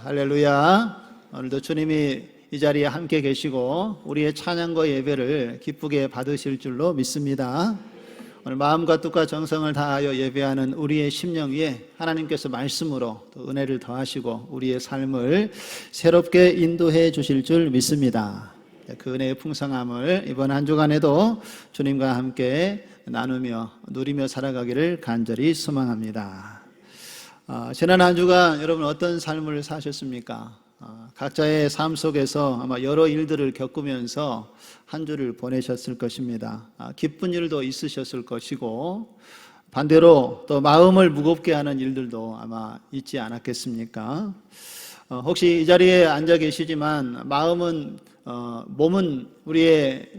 할렐루야. 오늘도 주님이 이 자리에 함께 계시고 우리의 찬양과 예배를 기쁘게 받으실 줄로 믿습니다. 오늘 마음과 뜻과 정성을 다하여 예배하는 우리의 심령 위에 하나님께서 말씀으로 또 은혜를 더하시고 우리의 삶을 새롭게 인도해 주실 줄 믿습니다. 그 은혜의 풍성함을 이번 한 주간에도 주님과 함께 나누며 누리며 살아가기를 간절히 소망합니다. 지난 한 주간 여러분 어떤 삶을 사셨습니까? 각자의 삶 속에서 아마 여러 일들을 겪으면서 한 주를 보내셨을 것입니다. 기쁜 일도 있으셨을 것이고 반대로 또 마음을 무겁게 하는 일들도 아마 있지 않았겠습니까? 혹시 이 자리에 앉아 계시지만 몸은 우리의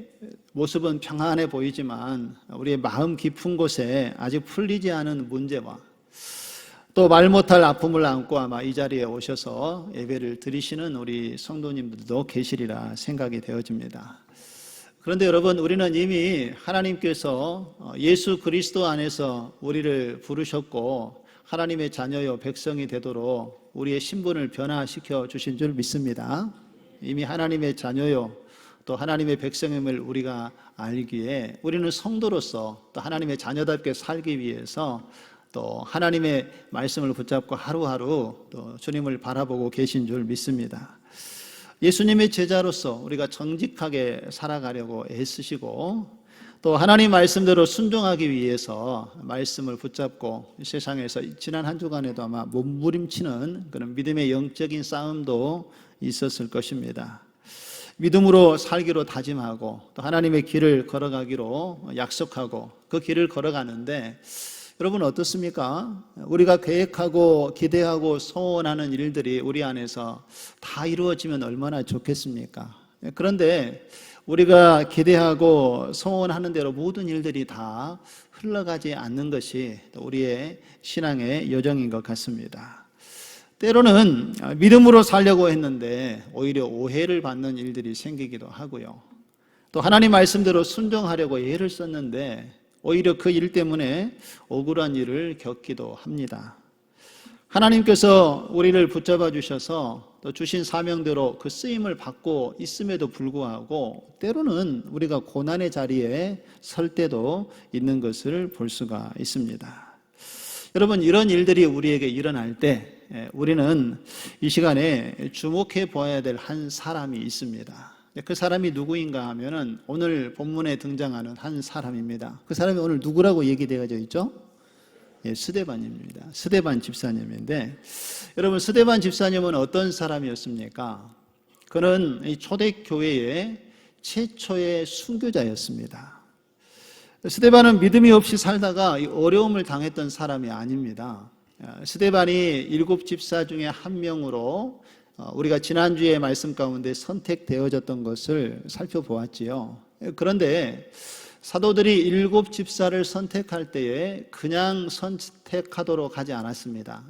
모습은 평안해 보이지만 우리의 마음 깊은 곳에 아직 풀리지 않은 문제와 또 말 못할 아픔을 안고 아마 이 자리에 오셔서 예배를 드리시는 우리 성도님들도 계시리라 생각이 되어집니다. 그런데 여러분, 우리는 이미 하나님께서 예수 그리스도 안에서 우리를 부르셨고 하나님의 자녀요 백성이 되도록 우리의 신분을 변화시켜 주신 줄 믿습니다. 이미 하나님의 자녀요 또 하나님의 백성임을 우리가 알기에 우리는 성도로서 또 하나님의 자녀답게 살기 위해서 또 하나님의 말씀을 붙잡고 하루하루 또 주님을 바라보고 계신 줄 믿습니다. 예수님의 제자로서 우리가 정직하게 살아가려고 애쓰시고 또 하나님 말씀대로 순종하기 위해서 말씀을 붙잡고 세상에서 지난 한 주간에도 아마 몸부림치는 그런 믿음의 영적인 싸움도 있었을 것입니다. 믿음으로 살기로 다짐하고 또 하나님의 길을 걸어가기로 약속하고 그 길을 걸어가는데 여러분 어떻습니까? 우리가 계획하고 기대하고 소원하는 일들이 우리 안에서 다 이루어지면 얼마나 좋겠습니까? 그런데 우리가 기대하고 소원하는 대로 모든 일들이 다 흘러가지 않는 것이 우리의 신앙의 여정인 것 같습니다. 때로는 믿음으로 살려고 했는데 오히려 오해를 받는 일들이 생기기도 하고요. 또 하나님 말씀대로 순종하려고 애를 썼는데 오히려 그 일 때문에 억울한 일을 겪기도 합니다. 하나님께서 우리를 붙잡아 주셔서 또 주신 사명대로 그 쓰임을 받고 있음에도 불구하고 때로는 우리가 고난의 자리에 설 때도 있는 것을 볼 수가 있습니다. 여러분, 이런 일들이 우리에게 일어날 때 우리는 이 시간에 주목해 보아야 될 한 사람이 있습니다. 그 사람이 누구인가 하면은 오늘 본문에 등장하는 한 사람입니다. 그 사람이 오늘 누구라고 얘기되어져 있죠? 스데반입니다. 스데반 집사님인데 여러분, 스데반 집사님은 어떤 사람이었습니까? 그는 이 초대교회의 최초의 순교자였습니다. 스데반은 믿음이 없이 살다가 어려움을 당했던 사람이 아닙니다. 스데반이 7 집사 중에 한 명으로 우리가 지난주에 말씀 가운데 선택되어졌던 것을 살펴보았지요. 그런데 사도들이 7 집사를 선택할 때에 그냥 선택하도록 하지 않았습니다.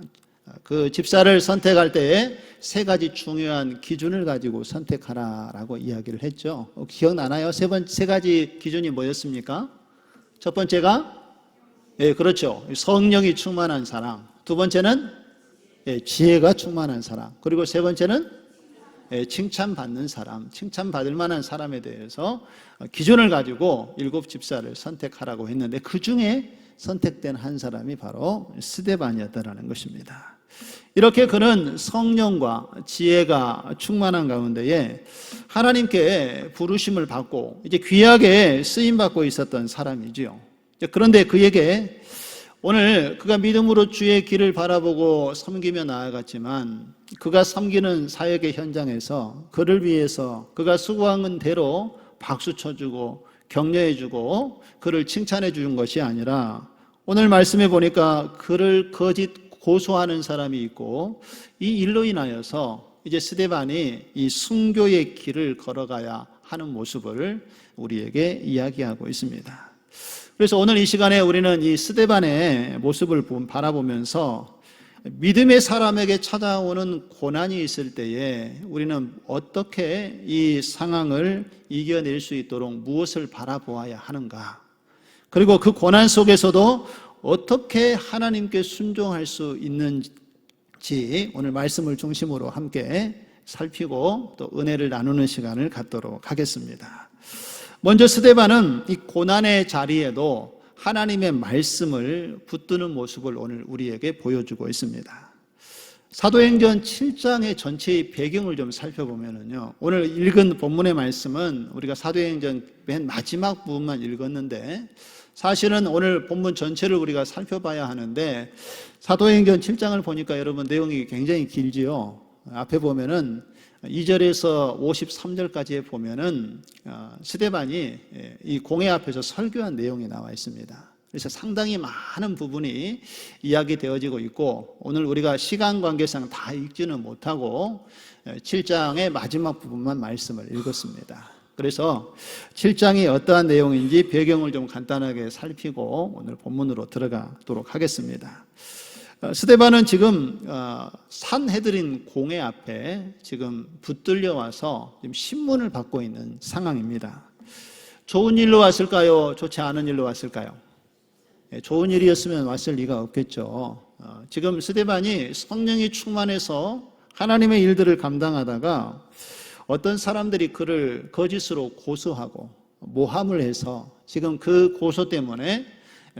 그 집사를 선택할 때에 3가지 중요한 기준을 가지고 선택하라라고 이야기를 했죠. 기억나나요? 세 가지 기준이 뭐였습니까? 첫 번째가 그렇죠. 성령이 충만한 사람. 두 번째는 지혜가 충만한 사람. 그리고 세 번째는 칭찬받는 사람, 칭찬받을 만한 사람에 대해서 기준을 가지고 7 집사를 선택하라고 했는데 그 중에 선택된 한 사람이 바로 스데반이었다는 것입니다. 이렇게 그는 성령과 지혜가 충만한 가운데에 하나님께 부르심을 받고 이제 귀하게 쓰임받고 있었던 사람이지요. 그런데 그에게 오늘 그가 믿음으로 주의 길을 바라보고 섬기며 나아갔지만 그가 섬기는 사역의 현장에서 그를 위해서 그가 수고한 대로 박수 쳐주고 격려해주고 그를 칭찬해 주는 것이 아니라 오늘 말씀해 보니까 그를 거짓 고소하는 사람이 있고 이 일로 인하여서 이제 스데반이 이 순교의 길을 걸어가야 하는 모습을 우리에게 이야기하고 있습니다. 그래서 오늘 이 시간에 우리는 이 스데반의 모습을 바라보면서 믿음의 사람에게 찾아오는 고난이 있을 때에 우리는 어떻게 이 상황을 이겨낼 수 있도록 무엇을 바라보아야 하는가, 그리고 그 고난 속에서도 어떻게 하나님께 순종할 수 있는지 같이 오늘 말씀을 중심으로 함께 살피고 또 은혜를 나누는 시간을 갖도록 하겠습니다. 먼저 스데반은 이 고난의 자리에도 하나님의 말씀을 붙드는 모습을 오늘 우리에게 보여주고 있습니다. 사도행전 7장의 전체의 배경을 좀 살펴보면요, 오늘 읽은 본문의 말씀은 우리가 사도행전 맨 마지막 부분만 읽었는데 사실은 오늘 본문 전체를 우리가 살펴봐야 하는데 사도행전 7장을 보니까 여러분 내용이 굉장히 길지요. 앞에 보면은 2절에서 53절까지에 보면은 스데반이 이 공회 앞에서 설교한 내용이 나와 있습니다. 그래서 상당히 많은 부분이 이야기되어지고 있고 오늘 우리가 시간 관계상 다 읽지는 못하고 7장의 마지막 부분만 말씀을 읽었습니다. 그래서 7장이 어떠한 내용인지 배경을 좀 간단하게 살피고 오늘 본문으로 들어가도록 하겠습니다. 스데반은 지금 산헤드린 공회 앞에 지금 붙들려 와서 지금 신문을 받고 있는 상황입니다. 좋은 일로 왔을까요? 좋지 않은 일로 왔을까요? 좋은 일이었으면 왔을 리가 없겠죠. 지금 스데반이 성령이 충만해서 하나님의 일들을 감당하다가 어떤 사람들이 그를 거짓으로 고소하고 모함을 해서 지금 그 고소 때문에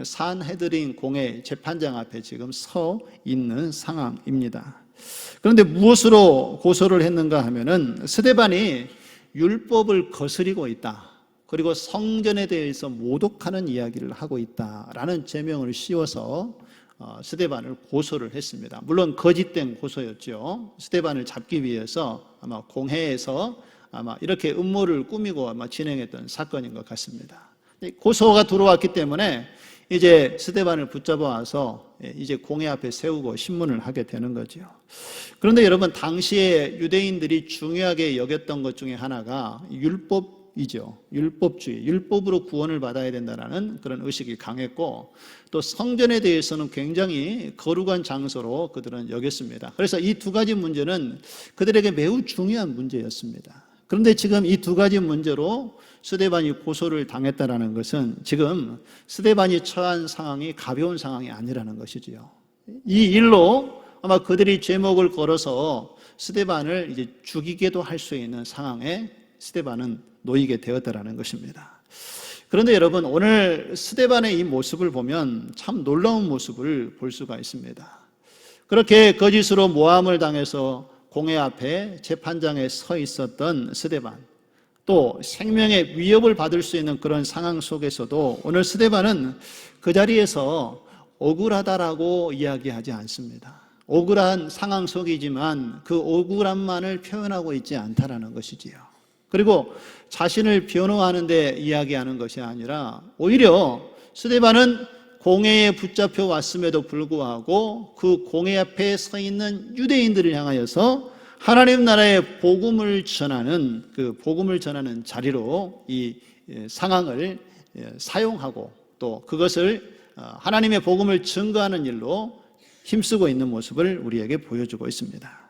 산헤드린 공회 재판장 앞에 지금 서 있는 상황입니다. 그런데 무엇으로 고소를 했는가 하면은 스데반이 율법을 거스리고 있다. 그리고 성전에 대해서 모독하는 이야기를 하고 있다라는 제명을 씌워서 스데반을 고소를 했습니다. 물론 거짓된 고소였죠. 스데반을 잡기 위해서 아마 공회에서 아마 이렇게 음모를 꾸미고 아마 진행했던 사건인 것 같습니다. 고소가 들어왔기 때문에 이제 스데반을 붙잡아 와서 이제 공회 앞에 세우고 신문을 하게 되는 거죠. 그런데 여러분 당시에 유대인들이 중요하게 여겼던 것 중에 하나가 율법이죠. 율법주의, 율법으로 구원을 받아야 된다는 그런 의식이 강했고 또 성전에 대해서는 굉장히 거룩한 장소로 그들은 여겼습니다. 그래서 이 두 가지 문제는 그들에게 매우 중요한 문제였습니다. 그런데 지금 이 두 가지 문제로 스데반이 고소를 당했다는 것은 지금 스데반이 처한 상황이 가벼운 상황이 아니라는 것이지요. 이 일로 아마 그들이 제목을 걸어서 스데반을 이제 죽이게도 할 수 있는 상황에 스데반은 놓이게 되었다는 것입니다. 그런데 여러분 오늘 스데반의 이 모습을 보면 참 놀라운 모습을 볼 수가 있습니다. 그렇게 거짓으로 모함을 당해서 공회 앞에 재판장에 서 있었던 스데반, 또 생명의 위협을 받을 수 있는 그런 상황 속에서도 오늘 스데반은 그 자리에서 억울하다라고 이야기하지 않습니다. 억울한 상황 속이지만 그 억울함만을 표현하고 있지 않다라는 것이지요. 그리고 자신을 변호하는 데 이야기하는 것이 아니라 오히려 스데반은 공회에 붙잡혀 왔음에도 불구하고 그 공회 앞에 서 있는 유대인들을 향하여서 하나님 나라의 복음을 전하는 그 복음을 전하는 자리로 이 상황을 사용하고 또 그것을 하나님의 복음을 증거하는 일로 힘쓰고 있는 모습을 우리에게 보여주고 있습니다.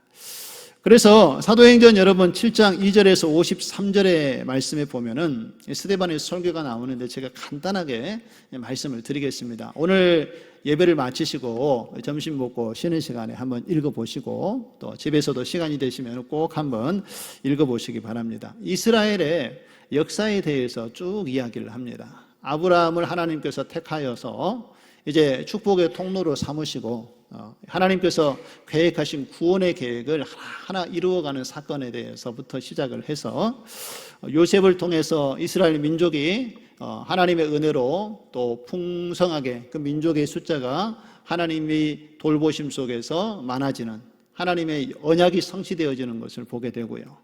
그래서 사도행전 여러분 7장 2절에서 53절의 말씀에 보면은 스데반의 설교가 나오는데 제가 간단하게 말씀을 드리겠습니다. 오늘 예배를 마치시고 점심 먹고 쉬는 시간에 한번 읽어보시고 또 집에서도 시간이 되시면 꼭 한번 읽어보시기 바랍니다. 이스라엘의 역사에 대해서 쭉 이야기를 합니다. 아브라함을 하나님께서 택하여서 이제 축복의 통로로 삼으시고 하나님께서 계획하신 구원의 계획을 하나하나 이루어가는 사건에 대해서부터 시작을 해서 요셉을 통해서 이스라엘 민족이 하나님의 은혜로 또 풍성하게 그 민족의 숫자가 하나님의 돌보심 속에서 많아지는 하나님의 언약이 성취되어지는 것을 보게 되고요.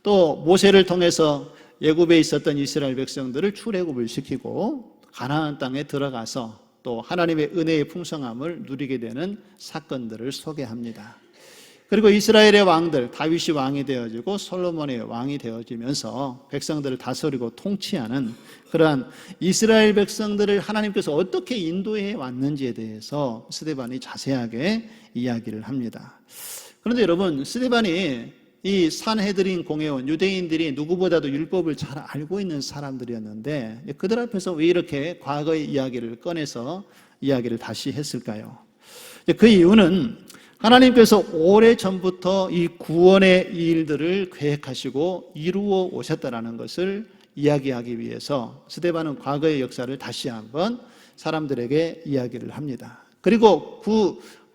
또 모세를 통해서 애굽에 있었던 이스라엘 백성들을 출애굽을 시키고 가나안 땅에 들어가서 또 하나님의 은혜의 풍성함을 누리게 되는 사건들을 소개합니다. 그리고 이스라엘의 왕들, 다윗이 왕이 되어지고 솔로몬의 왕이 되어지면서 백성들을 다스리고 통치하는 그러한 이스라엘 백성들을 하나님께서 어떻게 인도해 왔는지에 대해서 스데반이 자세하게 이야기를 합니다. 그런데 여러분, 스데반이 이 산헤드린 공회원 유대인들이 누구보다도 율법을 잘 알고 있는 사람들이었는데 그들 앞에서 왜 이렇게 과거의 이야기를 꺼내서 이야기를 다시 했을까요? 그 이유는 하나님께서 오래전부터 이 구원의 일들을 계획하시고 이루어 오셨다는 것을 이야기하기 위해서 스데반은 과거의 역사를 다시 한번 사람들에게 이야기를 합니다. 그리고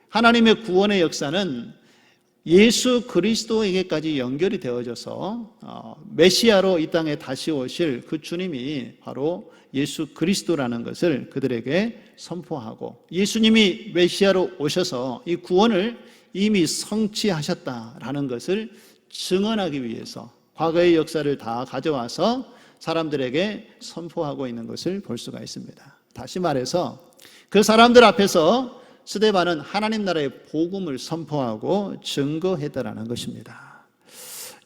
하나님의 구원의 역사는 예수 그리스도에게까지 연결이 되어져서 메시아로 이 땅에 다시 오실 그 주님이 바로 예수 그리스도라는 것을 그들에게 선포하고, 예수님이 메시아로 오셔서 이 구원을 이미 성취하셨다라는 것을 증언하기 위해서 과거의 역사를 다 가져와서 사람들에게 선포하고 있는 것을 볼 수가 있습니다. 다시 말해서 그 사람들 앞에서 스데반은 하나님 나라의 복음을 선포하고 증거했다라는 것입니다.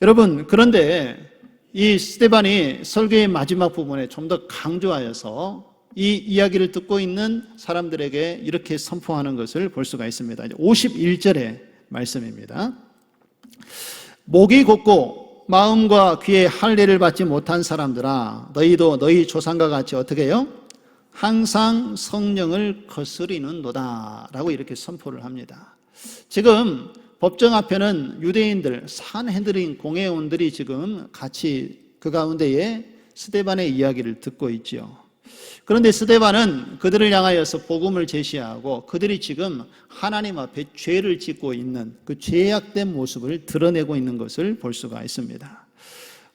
여러분, 그런데 이 스데반이 설교의 마지막 부분에 좀 더 강조하여서 이 이야기를 듣고 있는 사람들에게 이렇게 선포하는 것을 볼 수가 있습니다. 51절의 말씀입니다. 목이 곧고 마음과 귀에 할례를 받지 못한 사람들아, 너희도 너희 조상과 같이 어떻게 해요? 항상 성령을 거스리는도다 라고 이렇게 선포를 합니다. 지금 법정 앞에는 유대인들, 산헤드린 공회원들이 지금 같이 그 가운데에 스데반의 이야기를 듣고 있지요. 그런데 스데반은 그들을 향하여서 복음을 제시하고 그들이 지금 하나님 앞에 죄를 짓고 있는 그 죄악된 모습을 드러내고 있는 것을 볼 수가 있습니다.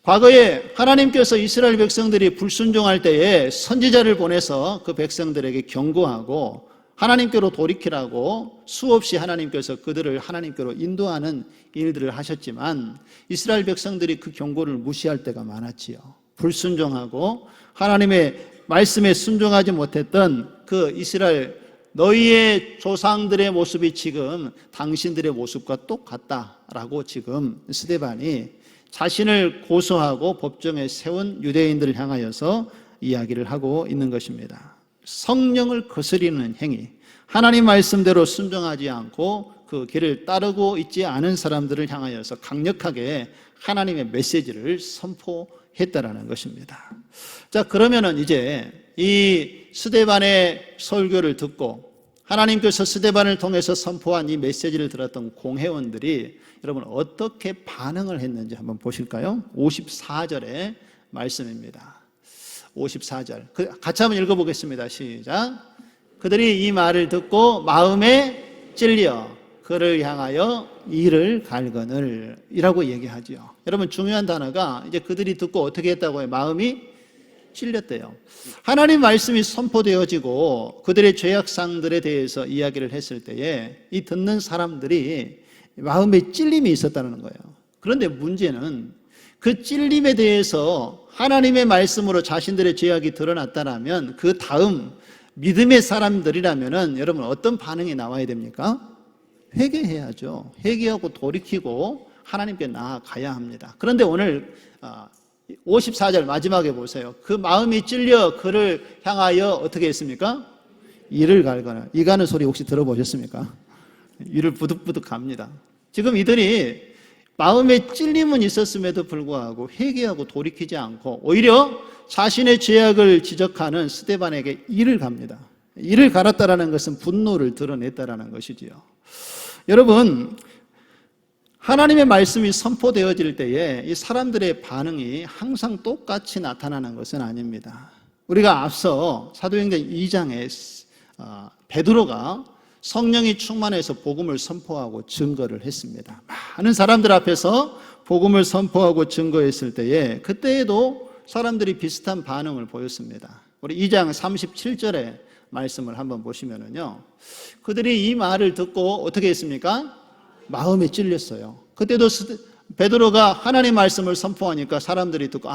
과거에 하나님께서 이스라엘 백성들이 불순종할 때에 선지자를 보내서 그 백성들에게 경고하고 하나님께로 돌이키라고 수없이 하나님께서 그들을 하나님께로 인도하는 일들을 하셨지만 이스라엘 백성들이 그 경고를 무시할 때가 많았지요. 불순종하고 하나님의 말씀에 순종하지 못했던 그 이스라엘, 너희의 조상들의 모습이 지금 당신들의 모습과 똑같다라고 지금 스데반이 자신을 고소하고 법정에 세운 유대인들을 향하여서 이야기를 하고 있는 것입니다. 성령을 거스리는 행위, 하나님 말씀대로 순종하지 않고 그 길을 따르고 있지 않은 사람들을 향하여서 강력하게 하나님의 메시지를 선포했다라는 것입니다. 자, 그러면은 이제 이 스데반의 설교를 듣고 하나님께서 스데반을 통해서 선포한 이 메시지를 들었던 공회원들이 여러분 어떻게 반응을 했는지 한번 보실까요? 54절의 말씀입니다. 54절 같이 한번 읽어보겠습니다. 시작. 그들이 이 말을 듣고 마음에 찔려 그를 향하여 이를 갈거늘 이라고 얘기하지요. 여러분 중요한 단어가 이제 그들이 듣고 어떻게 했다고 해요? 마음이 찔렸대요. 하나님 말씀이 선포되어지고 그들의 죄악상들에 대해서 이야기를 했을 때에 이 듣는 사람들이 마음에 찔림이 있었다는 거예요. 그런데 문제는 그 찔림에 대해서 하나님의 말씀으로 자신들의 죄악이 드러났다면 그 다음 믿음의 사람들이라면 여러분 어떤 반응이 나와야 됩니까? 회개해야죠. 회개하고 돌이키고 하나님께 나아가야 합니다. 그런데 오늘 54절 마지막에 보세요. 그 마음이 찔려 그를 향하여 어떻게 했습니까? 이를 갈거나. 이 가는 소리 혹시 들어보셨습니까? 이를 부득부득 갑니다. 지금 이들이 마음에 찔림은 있었음에도 불구하고 회개하고 돌이키지 않고 오히려 자신의 죄악을 지적하는 스데반에게 이를 갑니다. 이를 갈았다라는 것은 분노를 드러냈다라는 것이지요. 여러분, 하나님의 말씀이 선포되어질 때에 이 사람들의 반응이 항상 똑같이 나타나는 것은 아닙니다. 우리가 앞서 사도행전 2장에 베드로가 성령이 충만해서 복음을 선포하고 증거를 했습니다. 많은 사람들 앞에서 복음을 선포하고 증거했을 때에 그때에도 사람들이 비슷한 반응을 보였습니다. 우리 2장 37절의 말씀을 한번 보시면은요, 그들이 이 말을 듣고 어떻게 했습니까? 마음에 찔렸어요. 그때도 베드로가 하나님 말씀을 선포하니까 사람들이 듣고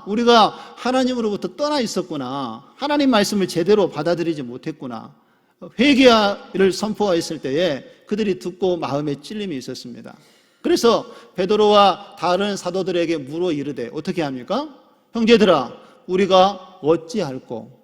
우리가 하나님으로부터 떠나 있었구나, 하나님 말씀을 제대로 받아들이지 못했구나, 회개를 선포했을 때에 그들이 듣고 마음에 찔림이 있었습니다. 그래서 베드로와 다른 사도들에게 물어 이르되 어떻게 합니까? 형제들아, 우리가 어찌할꼬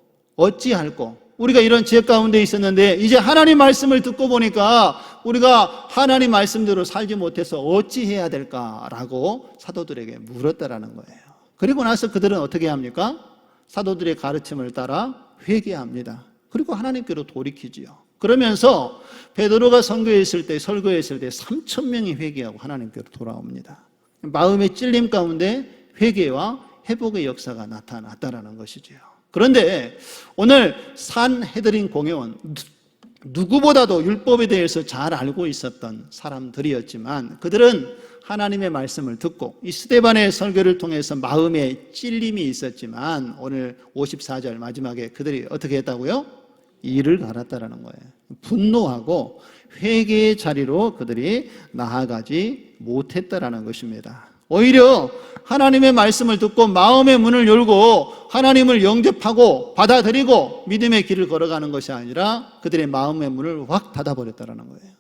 우리가 이런 죄 가운데 있었는데 이제 하나님 말씀을 듣고 보니까 우리가 하나님 말씀대로 살지 못해서 어찌해야 될까라고 사도들에게 물었다라는 거예요. 그리고 나서 그들은 어떻게 합니까? 사도들의 가르침을 따라 회개합니다. 그리고 하나님께로 돌이키지요. 그러면서 베드로가 설교했을 때 3,000명이 회개하고 하나님께로 돌아옵니다. 마음의 찔림 가운데 회개와 회복의 역사가 나타났다라는 것이지요. 그런데 오늘 산헤드린 공회원, 누구보다도 율법에 대해서 잘 알고 있었던 사람들이었지만 그들은 하나님의 말씀을 듣고 이 스데반의 설교를 통해서 마음에 찔림이 있었지만 오늘 54절 마지막에 그들이 어떻게 했다고요? 이를 갈았다라는 거예요. 분노하고 회개의 자리로 그들이 나아가지 못했다라는 것입니다. 오히려 하나님의 말씀을 듣고 마음의 문을 열고 하나님을 영접하고 받아들이고 믿음의 길을 걸어가는 것이 아니라 그들의 마음의 문을 확 닫아버렸다는 거예요.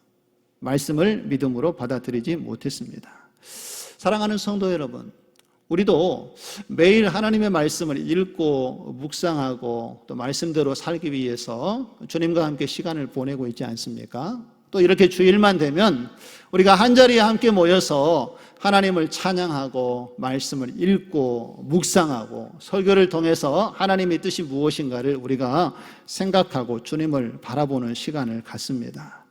말씀을 믿음으로 받아들이지 못했습니다. 사랑하는 성도 여러분, 우리도 매일 하나님의 말씀을 읽고 묵상하고 또 말씀대로 살기 위해서 주님과 함께 시간을 보내고 있지 않습니까? 또 이렇게 주일만 되면 우리가 한자리에 함께 모여서 하나님을 찬양하고 말씀을 읽고 묵상하고 설교를 통해서 하나님의 뜻이 무엇인가를 우리가 생각하고 주님을 바라보는 시간을 갖습니다.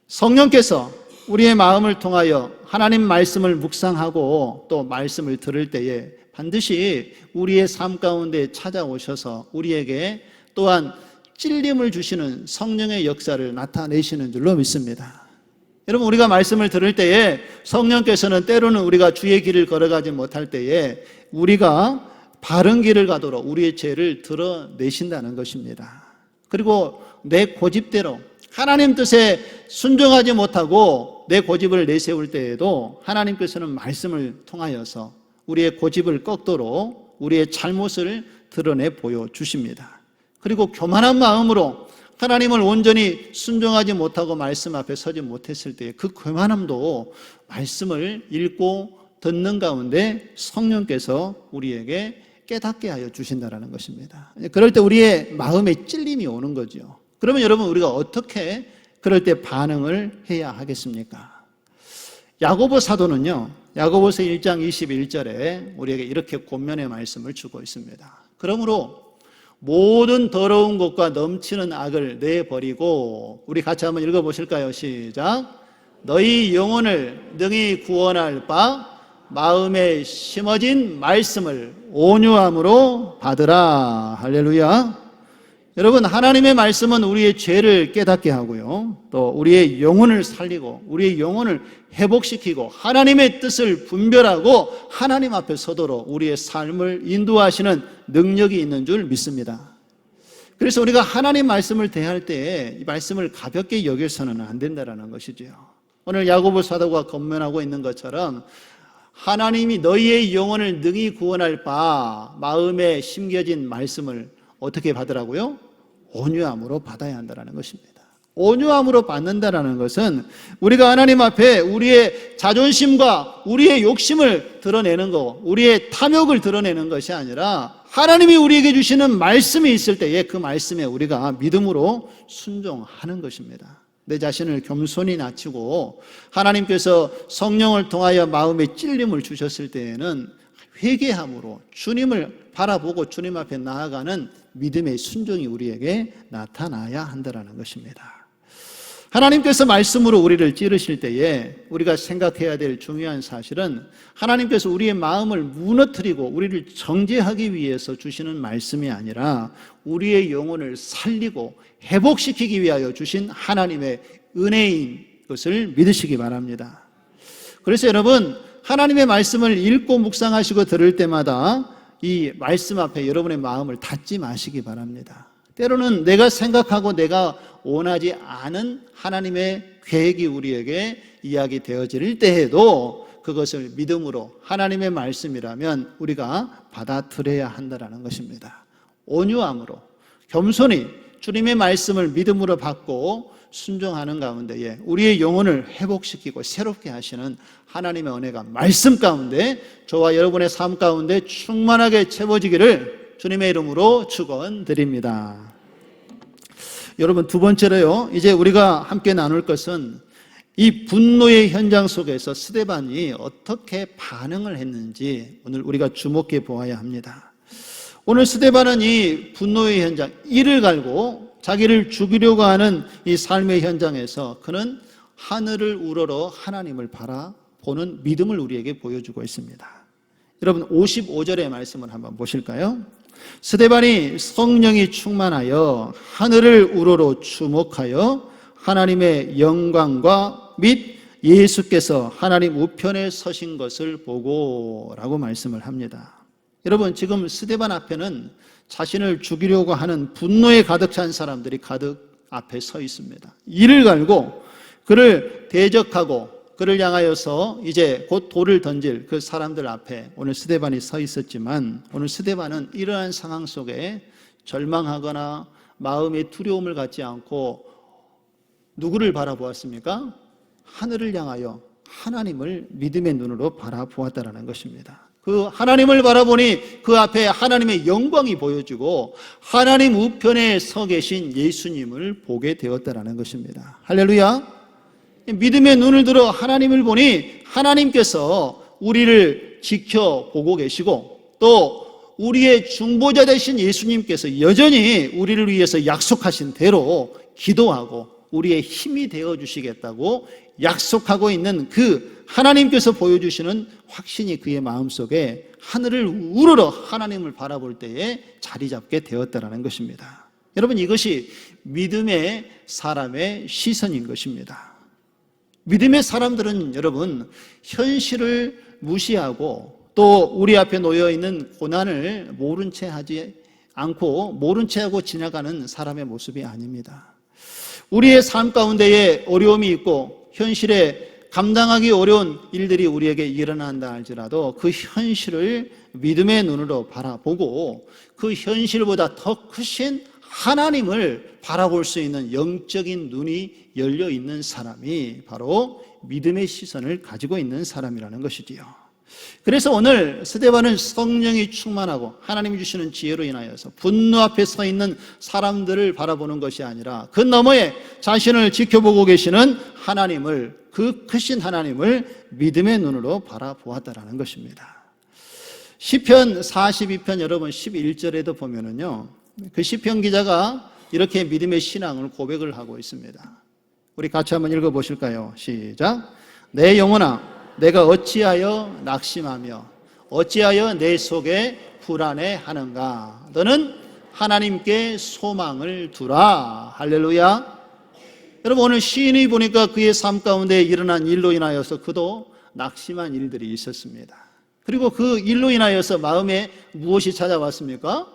성령께서 우리의 마음을 통하여 하나님 말씀을 묵상하고 또 말씀을 들을 때에 반드시 우리의 삶 가운데 찾아오셔서 우리에게 또한 찔림을 주시는 성령의 역사를 나타내시는 줄로 믿습니다. 여러분, 우리가 말씀을 들을 때에 성령께서는 때로는 우리가 주의 길을 걸어가지 못할 때에 우리가 바른 길을 가도록 우리의 죄를 드러내신다는 것입니다. 그리고 내 고집대로 하나님 뜻에 순종하지 못하고 내 고집을 내세울 때에도 하나님께서는 말씀을 통하여서 우리의 고집을 꺾도록 우리의 잘못을 드러내 보여주십니다. 그리고 교만한 마음으로 하나님을 온전히 순종하지 못하고 말씀 앞에 서지 못했을 때 그 교만함도 말씀을 읽고 듣는 가운데 성령께서 우리에게 깨닫게 하여 주신다는 것입니다. 그럴 때 우리의 마음에 찔림이 오는 거죠. 그러면 여러분, 우리가 어떻게 그럴 때 반응을 해야 하겠습니까? 야고보 사도는요, 야고보서 1장 21절에 우리에게 이렇게 권면의 말씀을 주고 있습니다. 그러므로 모든 더러운 것과 넘치는 악을 내버리고, 우리 같이 한번 읽어보실까요? 시작. 너희 영혼을 능히 구원할 바 마음에 심어진 말씀을 온유함으로 받으라. 할렐루야. 여러분, 하나님의 말씀은 우리의 죄를 깨닫게 하고요, 또 우리의 영혼을 살리고 우리의 영혼을 회복시키고 하나님의 뜻을 분별하고 하나님 앞에 서도록 우리의 삶을 인도하시는 능력이 있는 줄 믿습니다. 그래서 우리가 하나님 말씀을 대할 때 이 말씀을 가볍게 여겨서는 안 된다는 것이죠. 오늘 야고보 사도가 권면하고 있는 것처럼 하나님이 너희의 영혼을 능히 구원할 바 마음에 심겨진 말씀을 어떻게 받으라고요? 온유함으로 받아야 한다는 것입니다. 온유함으로 받는다는 것은 우리가 하나님 앞에 우리의 자존심과 우리의 욕심을 드러내는 것, 우리의 탐욕을 드러내는 것이 아니라 하나님이 우리에게 주시는 말씀이 있을 때에 그 말씀에 우리가 믿음으로 순종하는 것입니다. 내 자신을 겸손히 낮추고 하나님께서 성령을 통하여 마음에 찔림을 주셨을 때에는 회개함으로 주님을 바라보고 주님 앞에 나아가는 믿음의 순종이 우리에게 나타나야 한다는 것입니다. 하나님께서 말씀으로 우리를 찌르실 때에 우리가 생각해야 될 중요한 사실은 하나님께서 우리의 마음을 무너뜨리고 우리를 정죄하기 위해서 주시는 말씀이 아니라 우리의 영혼을 살리고 회복시키기 위하여 주신 하나님의 은혜인 것을 믿으시기 바랍니다. 그래서 여러분, 하나님의 말씀을 읽고 묵상하시고 들을 때마다 이 말씀 앞에 여러분의 마음을 닫지 마시기 바랍니다. 때로는 내가 생각하고 내가 원하지 않은 하나님의 계획이 우리에게 이야기되어질 때에도 그것을 믿음으로 하나님의 말씀이라면 우리가 받아들여야 한다는 것입니다. 온유함으로 겸손히 주님의 말씀을 믿음으로 받고 순종하는 가운데에 우리의 영혼을 회복시키고 새롭게 하시는 하나님의 은혜가 말씀 가운데 저와 여러분의 삶 가운데 충만하게 채워지기를 주님의 이름으로 축원드립니다. 여러분, 두 번째로요, 이제 우리가 함께 나눌 것은 이 분노의 현장 속에서 스데반이 어떻게 반응을 했는지 오늘 우리가 주목해 보아야 합니다. 오늘 스데반은 이 분노의 현장, 이를 갈고 자기를 죽이려고 하는 이 삶의 현장에서 그는 하늘을 우러러 하나님을 바라보는 믿음을 우리에게 보여주고 있습니다. 여러분 55절의 말씀을 한번 보실까요? 스데반이 성령이 충만하여 하늘을 우러러 주목하여 하나님의 영광과 및 예수께서 하나님 우편에 서신 것을 보고 라고 말씀을 합니다. 여러분 지금 스데반 앞에는 자신을 죽이려고 하는 분노에 가득 찬 사람들이 가득 앞에 서 있습니다. 이를 갈고 그를 대적하고 그를 향하여서 이제 곧 돌을 던질 그 사람들 앞에 오늘 스데반이 서 있었지만, 오늘 스데반은 이러한 상황 속에 절망하거나 마음의 두려움을 갖지 않고 누구를 바라보았습니까? 하늘을 향하여 하나님을 믿음의 눈으로 바라보았다라는 것입니다. 그 하나님을 바라보니 그 앞에 하나님의 영광이 보여지고 하나님 우편에 서 계신 예수님을 보게 되었다라는 것입니다. 할렐루야. 믿음의 눈을 들어 하나님을 보니 하나님께서 우리를 지켜보고 계시고 또 우리의 중보자 되신 예수님께서 여전히 우리를 위해서 약속하신 대로 기도하고 우리의 힘이 되어주시겠다고 약속하고 있는 그 하나님께서 보여주시는 확신이 그의 마음속에 하늘을 우러러 하나님을 바라볼 때에 자리 잡게 되었다는 것입니다. 여러분 이것이 믿음의 사람의 시선인 것입니다. 믿음의 사람들은 여러분 현실을 무시하고 또 우리 앞에 놓여있는 고난을 모른 채 하지 않고 모른 채 하고 지나가는 사람의 모습이 아닙니다. 우리의 삶 가운데에 어려움이 있고 현실에 감당하기 어려운 일들이 우리에게 일어난다 할지라도 그 현실을 믿음의 눈으로 바라보고 그 현실보다 더 크신 하나님을 바라볼 수 있는 영적인 눈이 열려 있는 사람이 바로 믿음의 시선을 가지고 있는 사람이라는 것이지요. 그래서 오늘 스데반은 성령이 충만하고 하나님이 주시는 지혜로 인하여서 분노 앞에 서 있는 사람들을 바라보는 것이 아니라 그 너머에 자신을 지켜보고 계시는 하나님을, 그 크신 하나님을 믿음의 눈으로 바라보았다라는 것입니다. 시편 42편 여러분 11절에도 보면은요, 그 시편 기자가 이렇게 믿음의 신앙을 고백을 하고 있습니다. 우리 같이 한번 읽어보실까요? 시작. 내 영혼아 내가 어찌하여 낙심하며 어찌하여 내 속에 불안해하는가? 너는 하나님께 소망을 두라. 할렐루야. 여러분 오늘 시인이 보니까 그의 삶 가운데 일어난 일로 인하여서 그도 낙심한 일들이 있었습니다. 그리고 그 일로 인하여서 마음에 무엇이 찾아왔습니까?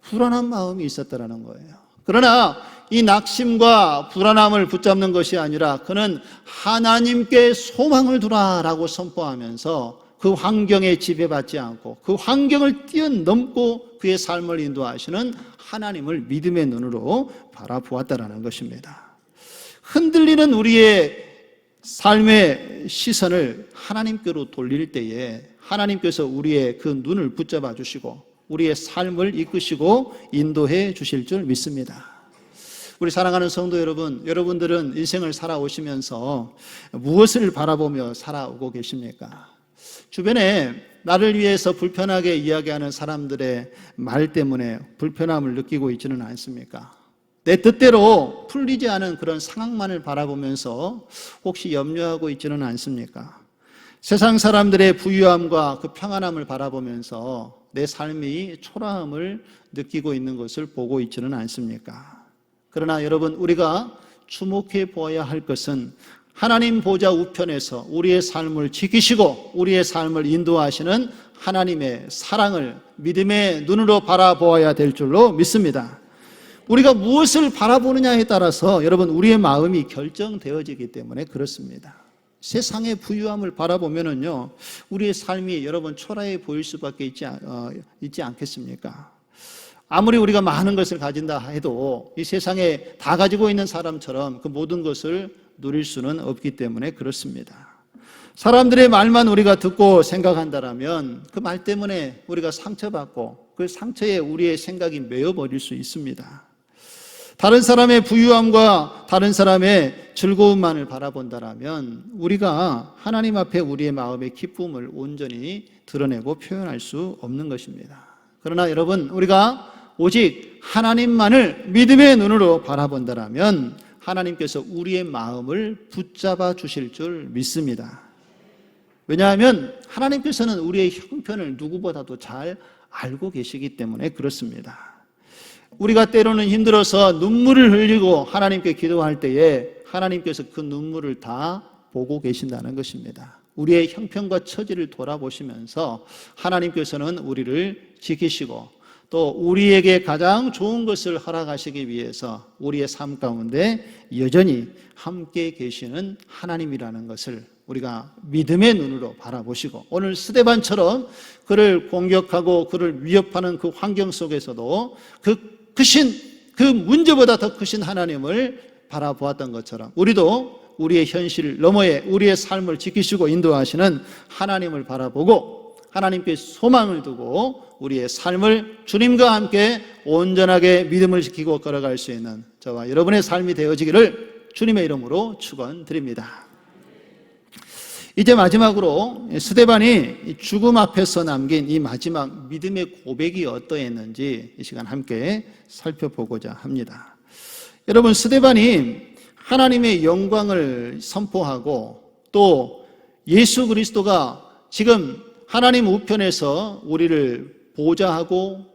불안한 마음이 있었다라는 거예요. 그러나 이 낙심과 불안함을 붙잡는 것이 아니라 그는 하나님께 소망을 두라라고 선포하면서 그 환경에 지배받지 않고 그 환경을 뛰어넘고 그의 삶을 인도하시는 하나님을 믿음의 눈으로 바라보았다라는 것입니다. 흔들리는 우리의 삶의 시선을 하나님께로 돌릴 때에 하나님께서 우리의 그 눈을 붙잡아 주시고 우리의 삶을 이끄시고 인도해 주실 줄 믿습니다. 우리 사랑하는 성도 여러분, 여러분들은 인생을 살아오시면서 무엇을 바라보며 살아오고 계십니까? 주변에 나를 위해서 불편하게 이야기하는 사람들의 말 때문에 불편함을 느끼고 있지는 않습니까? 내 뜻대로 풀리지 않은 그런 상황만을 바라보면서 혹시 염려하고 있지는 않습니까? 세상 사람들의 부유함과 그 평안함을 바라보면서 내 삶이 초라함을 느끼고 있는 것을 보고 있지는 않습니까? 그러나 여러분 우리가 주목해 보아야 할 것은 하나님 보좌 우편에서 우리의 삶을 지키시고 우리의 삶을 인도하시는 하나님의 사랑을 믿음의 눈으로 바라보아야 될 줄로 믿습니다. 우리가 무엇을 바라보느냐에 따라서 여러분 우리의 마음이 결정되어지기 때문에 그렇습니다. 세상의 부유함을 바라보면은요 우리의 삶이 여러분 초라해 보일 수밖에 있지 않겠습니까? 아무리 우리가 많은 것을 가진다 해도 이 세상에 다 가지고 있는 사람처럼 그 모든 것을 누릴 수는 없기 때문에 그렇습니다. 사람들의 말만 우리가 듣고 생각한다면 그 말 때문에 우리가 상처받고 그 상처에 우리의 생각이 메어버릴 수 있습니다. 다른 사람의 부유함과 다른 사람의 즐거움만을 바라본다면 우리가 하나님 앞에 우리의 마음의 기쁨을 온전히 드러내고 표현할 수 없는 것입니다. 그러나 여러분 우리가 오직 하나님만을 믿음의 눈으로 바라본다라면 하나님께서 우리의 마음을 붙잡아 주실 줄 믿습니다. 왜냐하면 하나님께서는 우리의 형편을 누구보다도 잘 알고 계시기 때문에 그렇습니다. 우리가 때로는 힘들어서 눈물을 흘리고 하나님께 기도할 때에 하나님께서 그 눈물을 다 보고 계신다는 것입니다. 우리의 형편과 처지를 돌아보시면서 하나님께서는 우리를 지키시고 또 우리에게 가장 좋은 것을 허락하시기 위해서 우리의 삶 가운데 여전히 함께 계시는 하나님이라는 것을 우리가 믿음의 눈으로 바라보시고 오늘 스데반처럼 그를 공격하고 그를 위협하는 그 환경 속에서도 그 크신 그 문제보다 더 크신 하나님을 바라보았던 것처럼 우리도 우리의 현실 너머에 우리의 삶을 지키시고 인도하시는 하나님을 바라보고 하나님께 소망을 두고 우리의 삶을 주님과 함께 온전하게 믿음을 지키고 걸어갈 수 있는 저와 여러분의 삶이 되어지기를 주님의 이름으로 축원드립니다. 이제 마지막으로 스데반이 죽음 앞에서 남긴 이 마지막 믿음의 고백이 어떠했는지 이 시간 함께 살펴보고자 합니다. 여러분, 스데반이 하나님의 영광을 선포하고 또 예수 그리스도가 지금 하나님 우편에서 우리를 보좌하고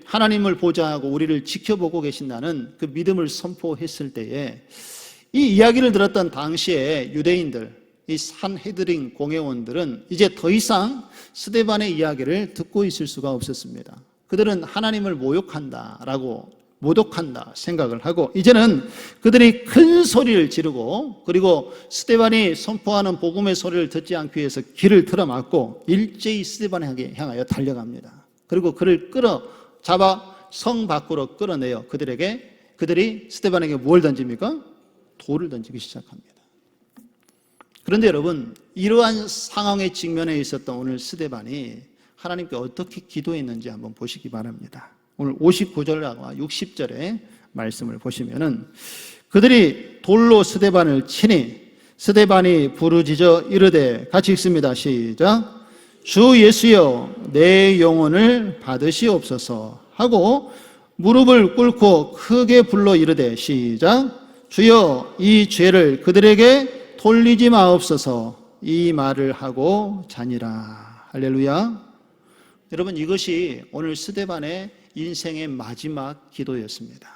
하나님을 보좌하고 우리를 지켜보고 계신다는 그 믿음을 선포했을 때에 이 이야기를 들었던 당시에 유대인들, 이 산헤드린 공회원들은 이제 더 이상 스데반의 이야기를 듣고 있을 수가 없었습니다. 그들은 하나님을 모독한다 생각을 하고 이제는 그들이 큰 소리를 지르고 그리고 스데반이 선포하는 복음의 소리를 듣지 않기 위해서 길을 틀어막고 일제히 스데반에게 향하여 달려갑니다. 그리고 그를 잡아 성 밖으로 끌어내어 그들이 스데반에게 뭘 던집니까? 돌을 던지기 시작합니다. 그런데 여러분, 이러한 상황에 직면해 있었던 오늘 스데반이 하나님께 어떻게 기도했는지 한번 보시기 바랍니다. 오늘 59절과 60절의 말씀을 보시면은 그들이 돌로 스데반을 치니 스데반이 부르짖어 이르되 같이 읽습니다. 시작. 주 예수여 내 영혼을 받으시옵소서 하고 무릎을 꿇고 크게 불러 이르되 시작. 주여 이 죄를 그들에게 돌리지 마옵소서 이 말을 하고 자니라. 할렐루야. 여러분, 이것이 오늘 스데반의 인생의 마지막 기도였습니다.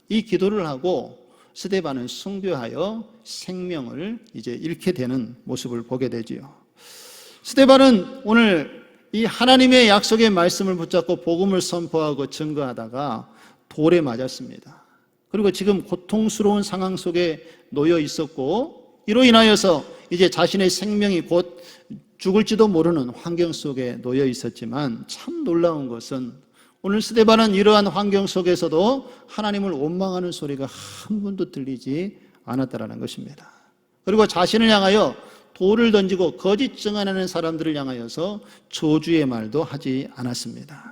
이 기도를 하고 스데반은 순교하여 생명을 이제 잃게 되는 모습을 보게 되지요. 스데반은 오늘 이 하나님의 약속의 말씀을 붙잡고 복음을 선포하고 증거하다가 돌에 맞았습니다. 그리고 지금 고통스러운 상황 속에 놓여 있었고 이로 인하여서 이제 자신의 생명이 곧 죽을지도 모르는 환경 속에 놓여 있었지만 참 놀라운 것은 오늘 스데반은 이러한 환경 속에서도 하나님을 원망하는 소리가 한 번도 들리지 않았다라는 것입니다. 그리고 자신을 향하여 돌을 던지고 거짓 증언하는 사람들을 향하여서 저주의 말도 하지 않았습니다.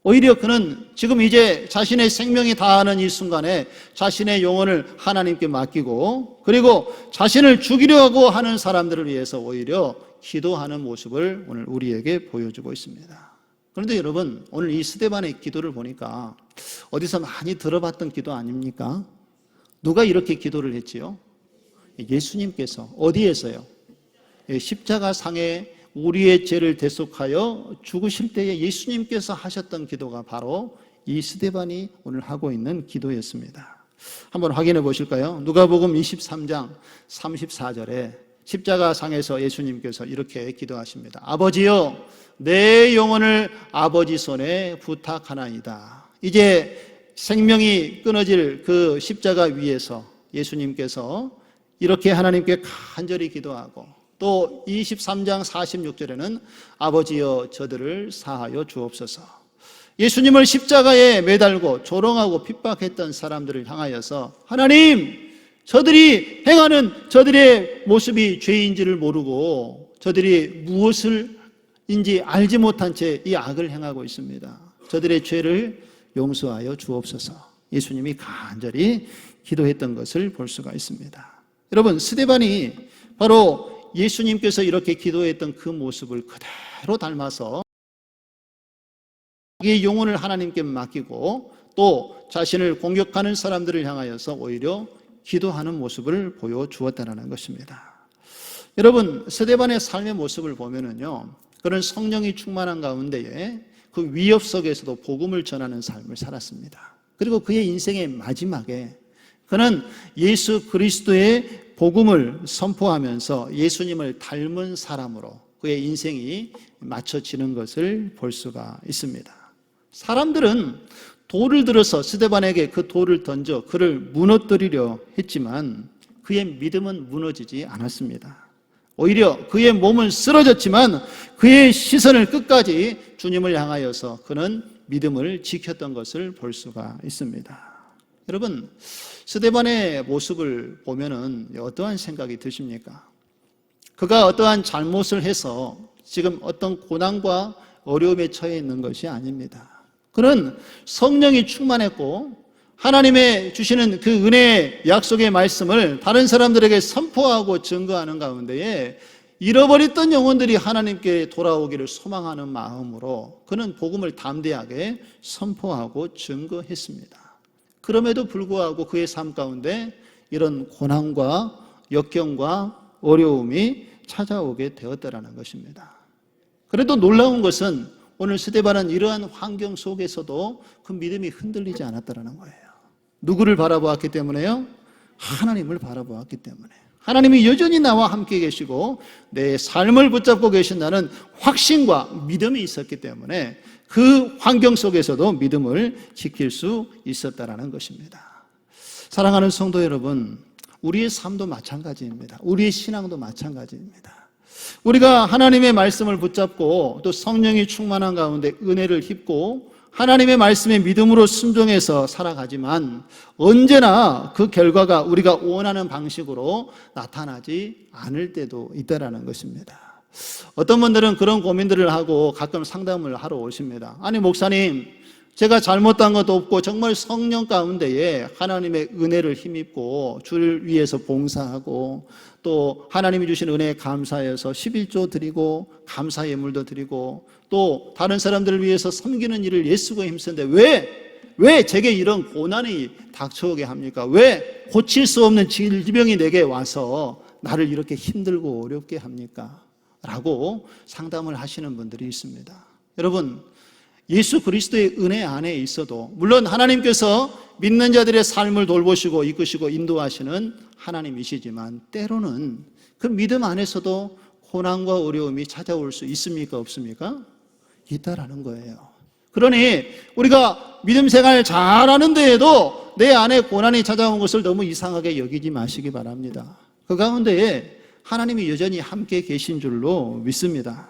오히려 그는 지금 이제 자신의 생명이 다하는 이 순간에 자신의 영혼을 하나님께 맡기고 그리고 자신을 죽이려고 하는 사람들을 위해서 오히려 기도하는 모습을 오늘 우리에게 보여주고 있습니다. 그런데 여러분, 오늘 이 스데반의 기도를 보니까 어디서 많이 들어봤던 기도 아닙니까? 누가 이렇게 기도를 했지요? 예수님께서. 어디에서요? 십자가 상에 우리의 죄를 대속하여 죽으실 때에 예수님께서 하셨던 기도가 바로 이 스데반이 오늘 하고 있는 기도였습니다. 한번 확인해 보실까요? 누가복음 23장 34절에 십자가 상에서 예수님께서 이렇게 기도하십니다. 아버지여 내 영혼을 아버지 손에 부탁하나이다. 이제 생명이 끊어질 그 십자가 위에서 예수님께서 이렇게 하나님께 간절히 기도하고 또 23장 46절에는 아버지여 저들을 사하여 주옵소서. 예수님을 십자가에 매달고 조롱하고 핍박했던 사람들을 향하여서 하나님, 저들이 행하는 저들의 모습이 죄인지를 모르고 저들이 무엇을인지 알지 못한 채 이 악을 행하고 있습니다. 저들의 죄를 용서하여 주옵소서. 예수님이 간절히 기도했던 것을 볼 수가 있습니다. 여러분, 스데반이 바로 예수님께서 이렇게 기도했던 그 모습을 그대로 닮아서 자기의 영혼을 하나님께 맡기고 또 자신을 공격하는 사람들을 향하여서 오히려 기도하는 모습을 보여주었다는 것입니다. 여러분, 스데반의 삶의 모습을 보면은요, 그런 성령이 충만한 가운데에 그 위협 속에서도 복음을 전하는 삶을 살았습니다. 그리고 그의 인생의 마지막에 그는 예수 그리스도의 복음을 선포하면서 예수님을 닮은 사람으로 그의 인생이 맞춰지는 것을 볼 수가 있습니다. 사람들은 돌을 들어서 스데반에게 그 돌을 던져 그를 무너뜨리려 했지만 그의 믿음은 무너지지 않았습니다. 오히려 그의 몸은 쓰러졌지만 그의 시선을 끝까지 주님을 향하여서 그는 믿음을 지켰던 것을 볼 수가 있습니다. 여러분, 스데반의 모습을 보면은 어떠한 생각이 드십니까? 그가 어떠한 잘못을 해서 지금 어떤 고난과 어려움에 처해 있는 것이 아닙니다. 그는 성령이 충만했고 하나님의 주시는 그 은혜의 약속의 말씀을 다른 사람들에게 선포하고 증거하는 가운데에 잃어버렸던 영혼들이 하나님께 돌아오기를 소망하는 마음으로 그는 복음을 담대하게 선포하고 증거했습니다. 그럼에도 불구하고 그의 삶 가운데 이런 고난과 역경과 어려움이 찾아오게 되었다는 것입니다. 그래도 놀라운 것은 오늘 스데반은 이러한 환경 속에서도 그 믿음이 흔들리지 않았다는 거예요. 누구를 바라보았기 때문에요? 하나님을 바라보았기 때문에. 하나님이 여전히 나와 함께 계시고 내 삶을 붙잡고 계신다는 확신과 믿음이 있었기 때문에 그 환경 속에서도 믿음을 지킬 수 있었다는 것입니다. 사랑하는 성도 여러분, 우리의 삶도 마찬가지입니다. 우리의 신앙도 마찬가지입니다. 우리가 하나님의 말씀을 붙잡고 또 성령이 충만한 가운데 은혜를 입고 하나님의 말씀에 믿음으로 순종해서 살아가지만 언제나 그 결과가 우리가 원하는 방식으로 나타나지 않을 때도 있다는 것입니다. 어떤 분들은 그런 고민들을 하고 가끔 상담을 하러 오십니다. 아니 목사님, 제가 잘못한 것도 없고 정말 성령 가운데에 하나님의 은혜를 힘입고 주를 위해서 봉사하고 또 하나님이 주신 은혜에 감사해서 11조 드리고 감사 예물도 드리고 또 다른 사람들을 위해서 섬기는 일을 애쓰고 힘쓰는데 왜 제게 이런 고난이 닥쳐오게 합니까? 왜 고칠 수 없는 질병이 내게 와서 나를 이렇게 힘들고 어렵게 합니까? 라고 상담을 하시는 분들이 있습니다. 여러분, 예수 그리스도의 은혜 안에 있어도 물론 하나님께서 믿는 자들의 삶을 돌보시고 이끄시고 인도하시는 하나님이시지만 때로는 그 믿음 안에서도 고난과 어려움이 찾아올 수 있습니까? 없습니까? 있다라는 거예요. 그러니 우리가 믿음 생활 잘하는 데에도 내 안에 고난이 찾아온 것을 너무 이상하게 여기지 마시기 바랍니다. 그 가운데에 하나님이 여전히 함께 계신 줄로 믿습니다.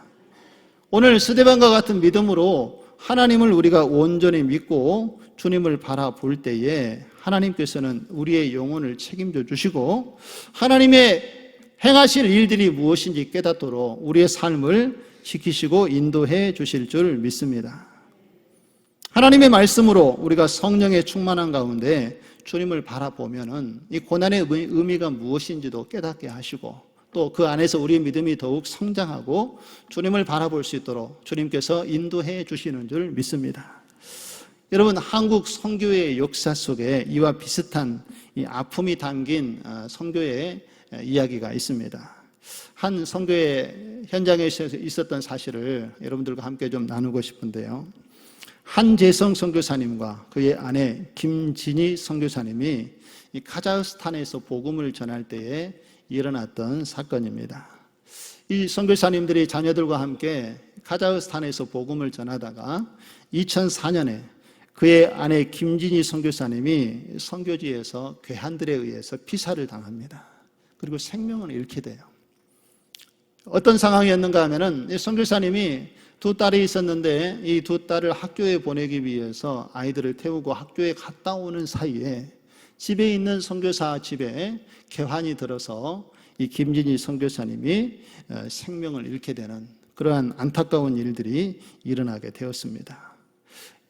오늘 스데반과 같은 믿음으로 하나님을 우리가 온전히 믿고 주님을 바라볼 때에 하나님께서는 우리의 영혼을 책임져 주시고 하나님의 행하실 일들이 무엇인지 깨닫도록 우리의 삶을 지키시고 인도해 주실 줄 믿습니다. 하나님의 말씀으로 우리가 성령의 충만한 가운데 주님을 바라보면은 이 고난의 의미가 무엇인지도 깨닫게 하시고 또 그 안에서 우리의 믿음이 더욱 성장하고 주님을 바라볼 수 있도록 주님께서 인도해 주시는 줄 믿습니다. 여러분, 한국 선교의 역사 속에 이와 비슷한 이 아픔이 담긴 선교의 이야기가 있습니다. 한 선교의 현장에 있었던 사실을 여러분들과 함께 좀 나누고 싶은데요. 한재성 선교사님과 그의 아내 김진희 선교사님이 이 카자흐스탄에서 복음을 전할 때에 일어났던 사건입니다. 이 선교사님들이 자녀들과 함께 카자흐스탄에서 복음을 전하다가 2004년에 그의 아내 김진희 선교사님이 선교지에서 괴한들에 의해서 피살을 당합니다. 그리고 생명을 잃게 돼요. 어떤 상황이었는가 하면은 이 선교사님이 두 딸이 있었는데 이 두 딸을 학교에 보내기 위해서 아이들을 태우고 학교에 갔다 오는 사이에 집에 있는 선교사 집에 개환이 들어서 이 김진희 선교사님이 생명을 잃게 되는 그러한 안타까운 일들이 일어나게 되었습니다.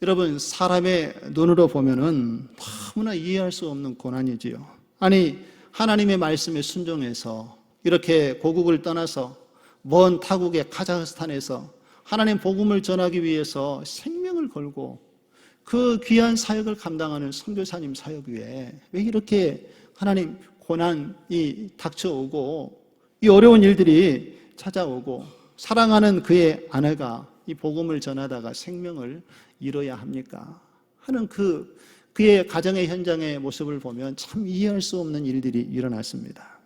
여러분, 사람의 눈으로 보면은 너무나 이해할 수 없는 고난이지요. 아니, 하나님의 말씀에 순종해서 이렇게 고국을 떠나서 먼 타국의 카자흐스탄에서 하나님 복음을 전하기 위해서 생명을 생명을 걸고 그 귀한 사역을 감당하는 선교사님 사역 위에 왜 이렇게 하나님 고난이 닥쳐오고 이 어려운 일들이 찾아오고 사랑하는 그의 아내가 이 복음을 전하다가 생명을 잃어야 합니까? 하는 그의 가정의 현장의 모습을 보면 참 이해할 수 없는 일들이 일어났습니다.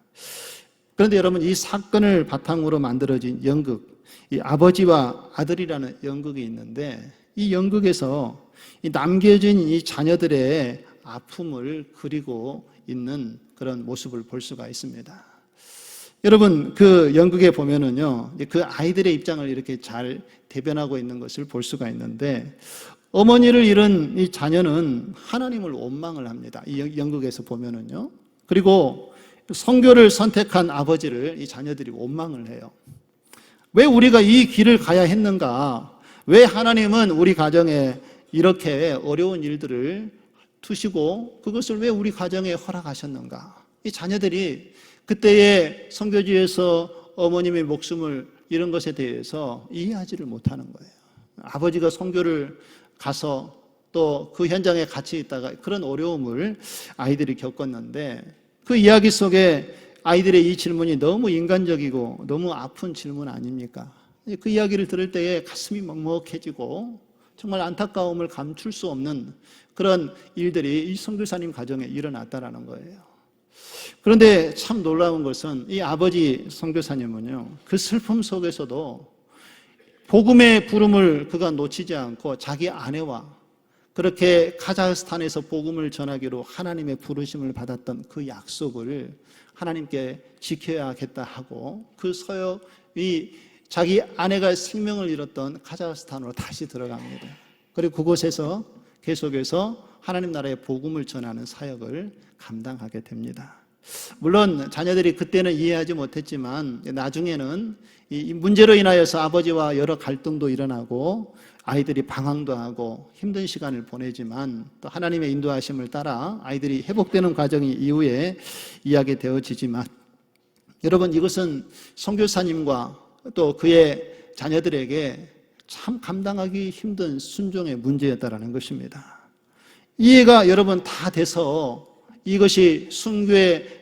그런데 여러분, 이 사건을 바탕으로 만들어진 연극, 이 아버지와 아들이라는 연극이 있는데 이 연극에서 이 남겨진 이 자녀들의 아픔을 그리고 있는 그런 모습을 볼 수가 있습니다. 여러분, 그 연극에 보면은요, 그 아이들의 입장을 이렇게 잘 대변하고 있는 것을 볼 수가 있는데, 어머니를 잃은 이 자녀는 하나님을 원망을 합니다. 이 연극에서 보면은요. 그리고 선교를 선택한 아버지를 이 자녀들이 원망을 해요. 왜 우리가 이 길을 가야 했는가? 왜 하나님은 우리 가정에 이렇게 어려운 일들을 두시고 그것을 왜 우리 가정에 허락하셨는가? 이 자녀들이 그때의 선교지에서 어머님의 목숨을 잃은 것에 대해서 이해하지를 못하는 거예요. 아버지가 선교를 가서 또 그 현장에 같이 있다가 그런 어려움을 아이들이 겪었는데 그 이야기 속에 아이들의 이 질문이 너무 인간적이고 너무 아픈 질문 아닙니까? 그 이야기를 들을 때에 가슴이 먹먹해지고 정말 안타까움을 감출 수 없는 그런 일들이 이 선교사님 가정에 일어났다라는 거예요. 그런데 참 놀라운 것은 이 아버지 선교사님은요, 그 슬픔 속에서도 복음의 부름을 그가 놓치지 않고 자기 아내와 그렇게 카자흐스탄에서 복음을 전하기로 하나님의 부르심을 받았던 그 약속을 하나님께 지켜야겠다 하고 그 서역이 자기 아내가 생명을 잃었던 카자흐스탄으로 다시 들어갑니다. 그리고 그곳에서 계속해서 하나님 나라의 복음을 전하는 사역을 감당하게 됩니다. 물론 자녀들이 그때는 이해하지 못했지만 나중에는 이 문제로 인하여서 아버지와 여러 갈등도 일어나고 아이들이 방황도 하고 힘든 시간을 보내지만 또 하나님의 인도하심을 따라 아이들이 회복되는 과정이 이후에 이야기되어지지만 여러분, 이것은 선교사님과 또 그의 자녀들에게 참 감당하기 힘든 순종의 문제였다라는 것입니다. 이해가 여러분 다 돼서 이것이 선교의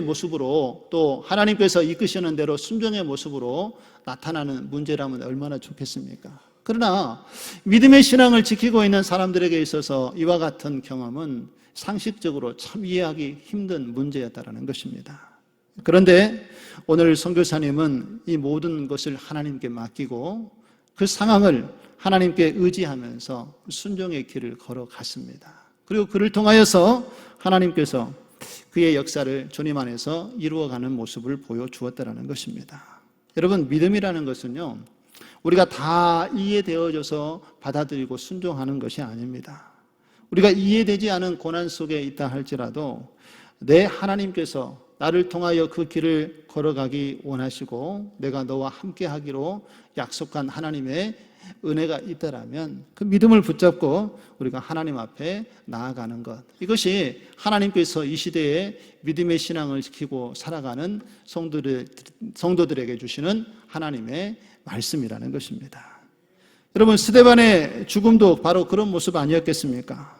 모습으로 또 하나님께서 이끄시는 대로 순종의 모습으로 나타나는 문제라면 얼마나 좋겠습니까? 그러나 믿음의 신앙을 지키고 있는 사람들에게 있어서 이와 같은 경험은 상식적으로 참 이해하기 힘든 문제였다라는 것입니다. 그런데 오늘 선교사님은 이 모든 것을 하나님께 맡기고 그 상황을 하나님께 의지하면서 순종의 길을 걸어갔습니다. 그리고 그를 통하여서 하나님께서 그의 역사를 주님 안에서 이루어가는 모습을 보여주었다는 것입니다. 여러분, 믿음이라는 것은요, 우리가 다 이해되어져서 받아들이고 순종하는 것이 아닙니다. 우리가 이해되지 않은 고난 속에 있다 할지라도 내 하나님께서 나를 통하여 그 길을 걸어가기 원하시고 내가 너와 함께 하기로 약속한 하나님의 은혜가 있다라면 그 믿음을 붙잡고 우리가 하나님 앞에 나아가는 것, 이것이 하나님께서 이 시대에 믿음의 신앙을 지키고 살아가는 성도들에게 주시는 하나님의 말씀이라는 것입니다. 여러분, 스데반의 죽음도 바로 그런 모습 아니었겠습니까?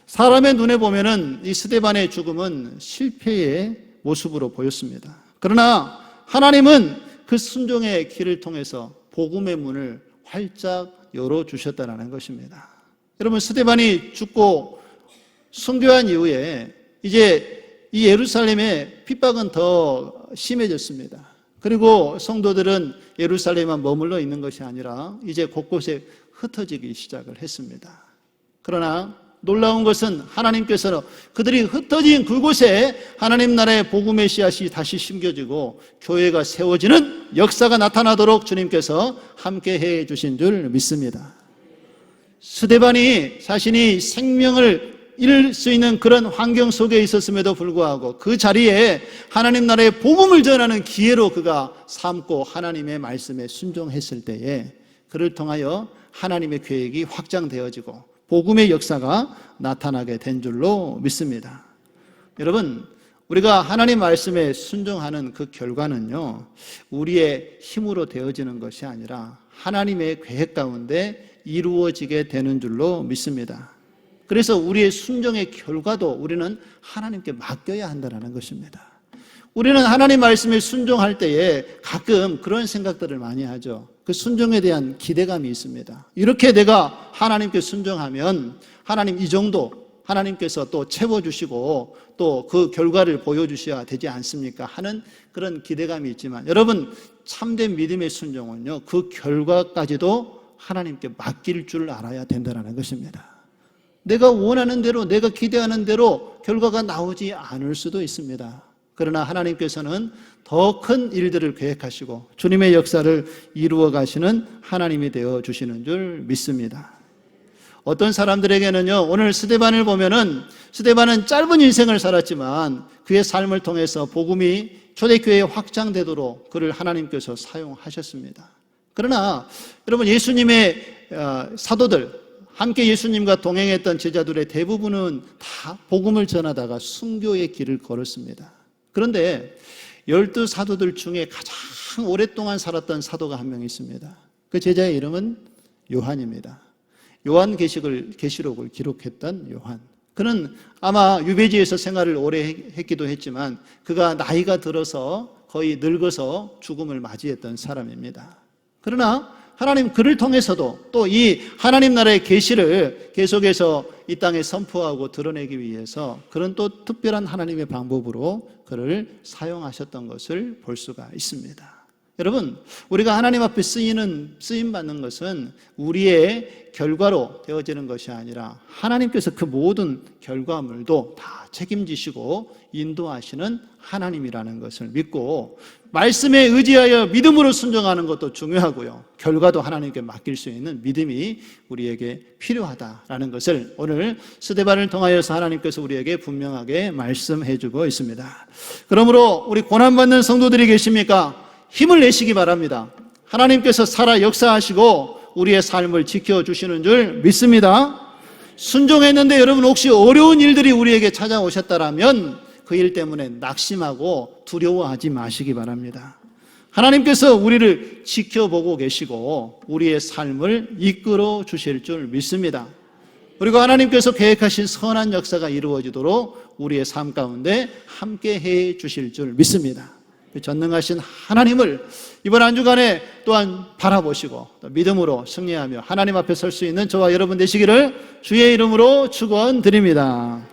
사람의 눈에 보면은 이 스데반의 죽음은 실패의 모습으로 보였습니다. 그러나 하나님은 그 순종의 길을 통해서 복음의 문을 활짝 열어주셨다는 것입니다. 여러분, 스데반이 죽고 순교한 이후에 이제 이 예루살렘의 핍박은 더 심해졌습니다. 그리고 성도들은 예루살렘에만 머물러 있는 것이 아니라 이제 곳곳에 흩어지기 시작을 했습니다. 그러나 놀라운 것은 하나님께서는 그들이 흩어진 그곳에 하나님 나라의 복음의 씨앗이 다시 심겨지고 교회가 세워지는 역사가 나타나도록 주님께서 함께 해 주신 줄 믿습니다. 스데반이 자신이 생명을 잃을 수 있는 그런 환경 속에 있었음에도 불구하고 그 자리에 하나님 나라의 복음을 전하는 기회로 그가 삼고 하나님의 말씀에 순종했을 때에 그를 통하여 하나님의 계획이 확장되어지고 복음의 역사가 나타나게 된 줄로 믿습니다. 여러분, 우리가 하나님 말씀에 순종하는 그 결과는요, 우리의 힘으로 되어지는 것이 아니라 하나님의 계획 가운데 이루어지게 되는 줄로 믿습니다. 그래서 우리의 순종의 결과도 우리는 하나님께 맡겨야 한다는 것입니다. 우리는 하나님 말씀에 순종할 때에 가끔 그런 생각들을 많이 하죠. 그 순종에 대한 기대감이 있습니다. 이렇게 내가 하나님께 순종하면 하나님 이 정도 하나님께서 또 채워주시고 또 그 결과를 보여주셔야 되지 않습니까? 하는 그런 기대감이 있지만 여러분, 참된 믿음의 순종은요, 그 결과까지도 하나님께 맡길 줄 알아야 된다는 것입니다. 내가 원하는 대로, 내가 기대하는 대로 결과가 나오지 않을 수도 있습니다. 그러나 하나님께서는 더 큰 일들을 계획하시고 주님의 역사를 이루어 가시는 하나님이 되어 주시는 줄 믿습니다. 어떤 사람들에게는요, 오늘 스데반을 보면은 스데반은 짧은 인생을 살았지만 그의 삶을 통해서 복음이 초대교회에 확장되도록 그를 하나님께서 사용하셨습니다. 그러나 여러분, 예수님의 사도들, 함께 예수님과 동행했던 제자들의 대부분은 다 복음을 전하다가 순교의 길을 걸었습니다. 그런데 12 사도들 중에 가장 오랫동안 살았던 사도가 한 명 있습니다. 그 제자의 이름은 요한입니다. 요한계시록을 기록했던 요한. 그는 아마 유배지에서 생활을 오래 했기도 했지만 그가 나이가 들어서 거의 늙어서 죽음을 맞이했던 사람입니다. 그러나 하나님 그를 통해서도 또 이 하나님 나라의 계시를 계속해서 이 땅에 선포하고 드러내기 위해서 그런 또 특별한 하나님의 방법으로 그를 사용하셨던 것을 볼 수가 있습니다. 여러분, 우리가 하나님 앞에 쓰임받는 것은 우리의 결과로 되어지는 것이 아니라 하나님께서 그 모든 결과물도 다 책임지시고 인도하시는 하나님이라는 것을 믿고 말씀에 의지하여 믿음으로 순종하는 것도 중요하고요, 결과도 하나님께 맡길 수 있는 믿음이 우리에게 필요하다라는 것을 오늘 스데반을 통하여서 하나님께서 우리에게 분명하게 말씀해 주고 있습니다. 그러므로 우리 고난받는 성도들이 계십니까? 힘을 내시기 바랍니다. 하나님께서 살아 역사하시고 우리의 삶을 지켜주시는 줄 믿습니다. 순종했는데 여러분, 혹시 어려운 일들이 우리에게 찾아오셨다라면 그 일 때문에 낙심하고 두려워하지 마시기 바랍니다. 하나님께서 우리를 지켜보고 계시고 우리의 삶을 이끌어 주실 줄 믿습니다. 그리고 하나님께서 계획하신 선한 역사가 이루어지도록 우리의 삶 가운데 함께 해 주실 줄 믿습니다. 전능하신 하나님을 이번 한 주간에 또한 바라보시고 믿음으로 승리하며 하나님 앞에 설 수 있는 저와 여러분 되시기를 주의 이름으로 축원드립니다.